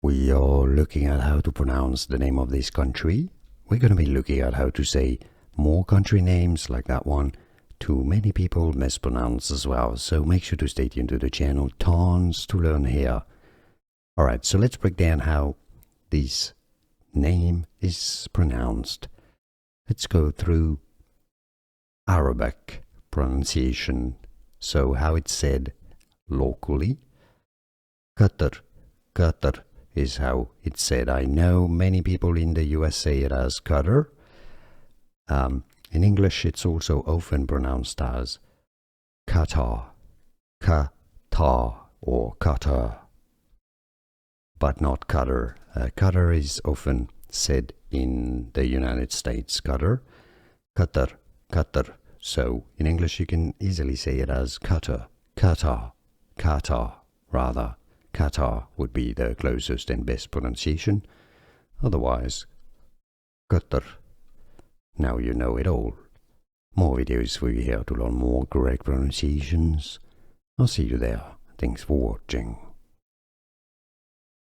we are looking at how to pronounce the name of this country. We're going to be looking at how to say more country names like that one. Too many people mispronounce as well, so make sure to stay tuned to the channel. Tons to learn here. Alright, so let's break down how this name is pronounced. Let's go through Arabic pronunciation. So how it's said locally. Qatar. Qatar is how it's said. I know many people in the US say it as Qatar. In English, it's also often pronounced as Qatar, Qatar, or Qatar, but not Qatar. Qatar is often said in the United States, Qatar, Qatar, Qatar. So in English, you can easily say it as Qatar, Qatar, Qatar, rather. Qatar would be the closest and best pronunciation. Otherwise, Qatar. Now you know it all. More videos for you here to learn more correct pronunciations. I'll see you there. Thanks for watching.